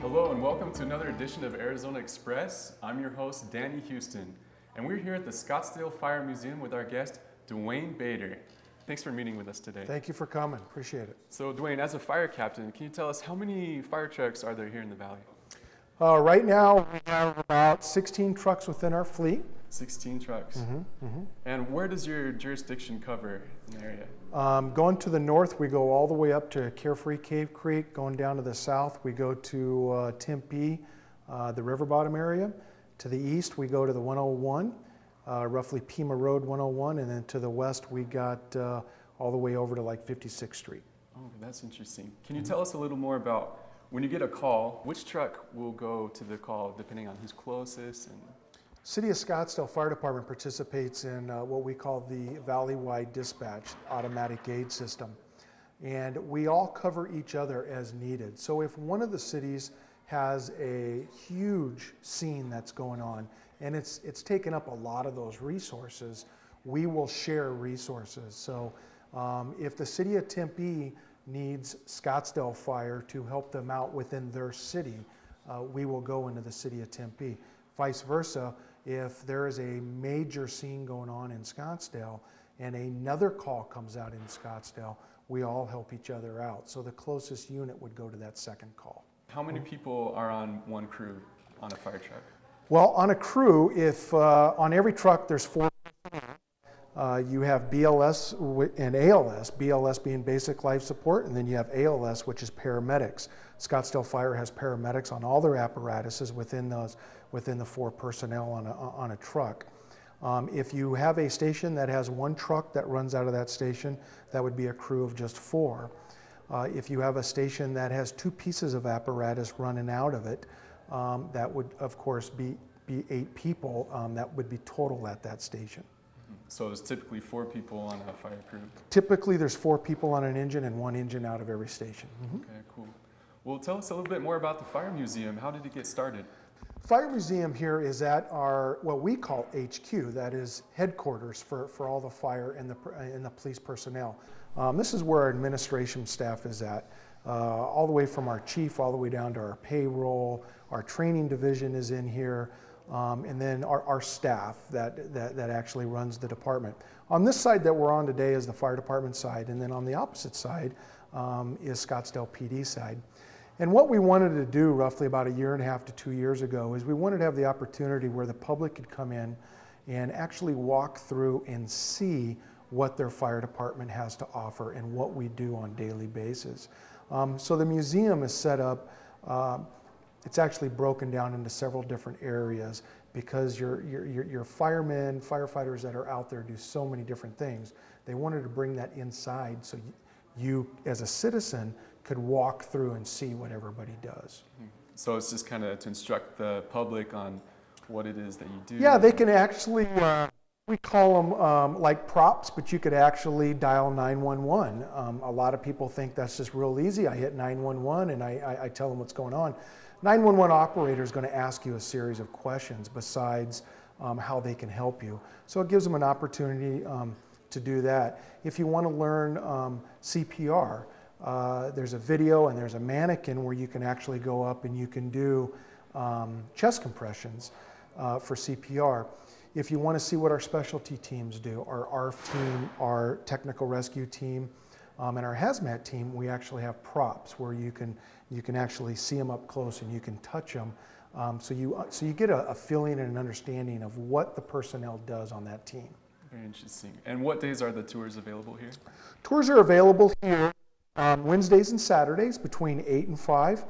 Hello and welcome to another edition of Arizona Express. I'm your host, Danny Houston, and we're here at the Scottsdale Fire Museum with our guest, Dwayne Bader. Thanks for meeting with us today. Thank you for coming, appreciate it. So Dwayne, as a fire captain, can you tell us how many fire trucks are there here in the valley? Right now we have about 16 trucks within our fleet. 16 trucks. And where does your jurisdiction cover in the area? Going to the north, we go all the way up to Carefree Cave Creek. Going down to the south, we go to Tempe, the river bottom area. To the east, we go to the 101, roughly Pima Road 101, and then to the west, we got all the way over to like 56th Street. Oh, that's interesting. Can you tell us a little more about when you get a call, which truck will go to the call depending on who's closest? And City of Scottsdale Fire Department participates in what we call the Valley-wide dispatch automatic aid system. And we all cover each other as needed. So if one of the cities has a huge scene that's going on and it's taken up a lot of those resources, we will share resources. So if the city of Tempe needs Scottsdale Fire to help them out within their city, we will go into the city of Tempe. Vice versa, if there is a major scene going on in Scottsdale and another call comes out in Scottsdale, we all help each other out. So the closest unit would go to that second call. how many people are on one crew on a fire truck? Well, on a crew, if on every truck there's 4 you have BLS and ALS, BLS being basic life support, and then you have ALS, which is paramedics. Scottsdale Fire has paramedics on all their apparatuses within the 4 personnel on a truck. If you have a station that has 1 truck that runs out of that station, that would be a crew of just 4. If you have a station that has 2 pieces of apparatus running out of it, that would of course be 8 people. That would be total at that station. So there's typically 4 people on a fire crew? Typically there's 4 people on an engine and 1 engine out of every station. Okay, cool. Well, tell us a little bit more about the Fire Museum. How did it get started? Fire Museum here is at our, what we call HQ, that is headquarters for all the fire and the police personnel. This is where our administration staff is at, all the way from our chief all the way down to our payroll. Our training division is in here, and then our staff that actually runs the department. On this side that we're on today is the fire department side, and then on the opposite side is Scottsdale PD side. And what we wanted to do roughly about 1.5 years to 2 years ago is we wanted to have the opportunity where the public could come in and actually walk through and see what their fire department has to offer and what we do on a daily basis. So the museum is set up, it's actually broken down into several different areas because your firemen, firefighters that are out there do so many different things. They wanted to bring that inside so you as a citizen could walk through and see what everybody does. So it's just kind of to instruct the public on what it is that you do? Yeah, they can actually, we call them like props, but you could actually dial 911. A lot of people think that's just real easy. I hit 911 and I tell them what's going on. 911 operator is going to ask you a series of questions besides how they can help you. So it gives them an opportunity to do that. If you want to learn CPR, there's a video and there's a mannequin where you can actually go up and you can do chest compressions for CPR. If you want to see what our specialty teams do, our ARF team, our technical rescue team, and our hazmat team, we actually have props where you can actually see them up close and you can touch them. So you get a feeling and an understanding of what the personnel does on that team. Very interesting. And what days are the tours available here? Tours are available here Wednesdays and Saturdays between 8 and 5.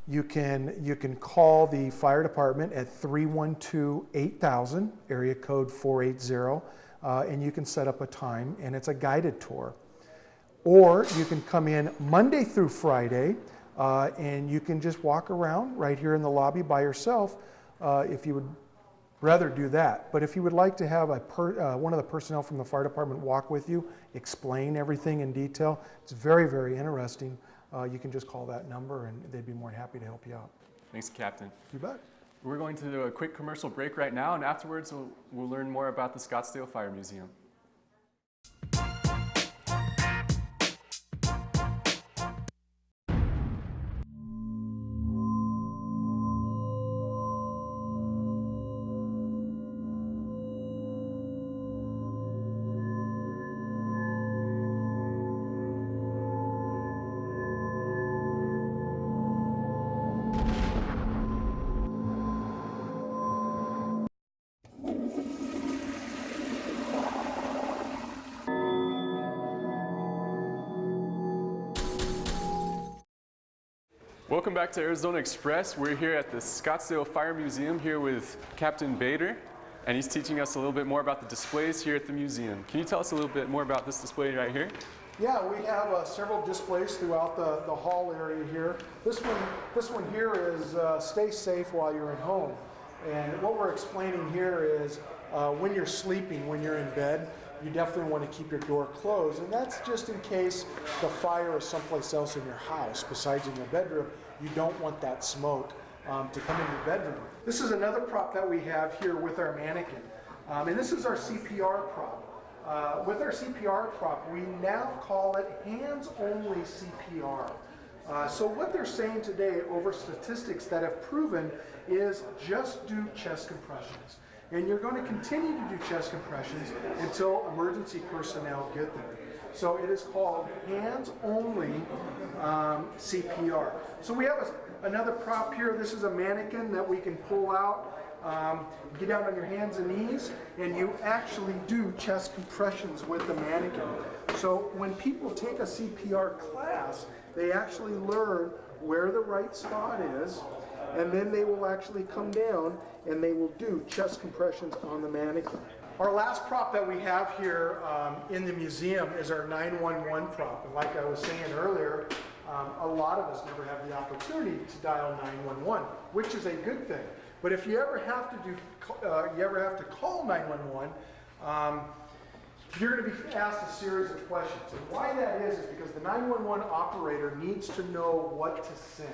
You can call the fire department at 312-8000, area code 480, and you can set up a time, and it's a guided tour. Or you can come in Monday through Friday, and you can just walk around right here in the lobby by yourself if you would rather do that. But if you would like to have one of the personnel from the fire department walk with you, explain everything in detail, it's very, very interesting. You can just call that number and they'd be more than happy to help you out. Thanks, Captain. You bet. We're going to do a quick commercial break right now, and afterwards we'll learn more about the Scottsdale Fire Museum. Welcome back to Arizona Express. We're here at the Scottsdale Fire Museum here with Captain Bader, and he's teaching us a little bit more about the displays here at the museum. Can you tell us a little bit more about this display right here? Yeah, we have several displays throughout the hall area here. This one here is stay safe while you're at home. And what we're explaining here is when you're sleeping, when you're in bed, you definitely want to keep your door closed. And that's just in case the fire is someplace else in your house besides in your bedroom. You don't want that smoke to come in your bedroom. This is another prop that we have here with our mannequin. And this is our CPR prop. With our CPR prop, we now call it hands-only CPR. So what they're saying today over statistics that have proven is just do chest compressions. And you're going to continue to do chest compressions until emergency personnel get there. So it is called hands-only CPR. So we have another prop here. This is a mannequin that we can pull out. Get down on your hands and knees, and you actually do chest compressions with the mannequin. So when people take a CPR class, they actually learn where the right spot is, and then they will actually come down and they will do chest compressions on the mannequin. Our last prop that we have here in the museum is our 911 prop. And like I was saying earlier, a lot of us never have the opportunity to dial 911, which is a good thing. But if you ever have to call 911, you're going to be asked a series of questions. And why that is because the 911 operator needs to know what to send.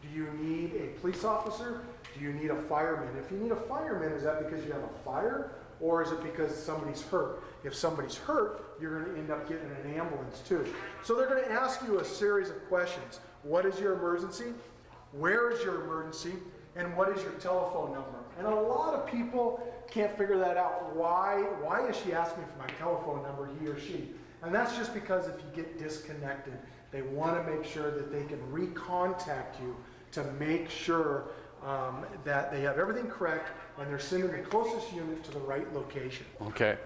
Do you need a police officer? Do you need a fireman? If you need a fireman, is that because you have a fire? Or is it because somebody's hurt? If somebody's hurt, you're going to end up getting an ambulance too. So they're going to ask you a series of questions. What is your emergency? Where is your emergency? And what is your telephone number? And a lot of people can't figure that out. Why is she asking for my telephone number, he or she? And that's just because if you get disconnected, they want to make sure that they can recontact you to make sure that they have everything correct and they're sending the closest unit to the right location. Okay.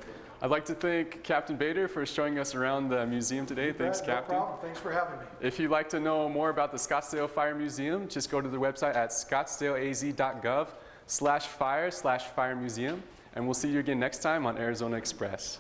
I'd like to thank Captain Bader for showing us around the museum today. Thanks, Captain. No problem. Thanks for having me. If you'd like to know more about the Scottsdale Fire Museum, just go to the website at scottsdaleaz.gov/fire/fire museum. And we'll see you again next time on Arizona Express.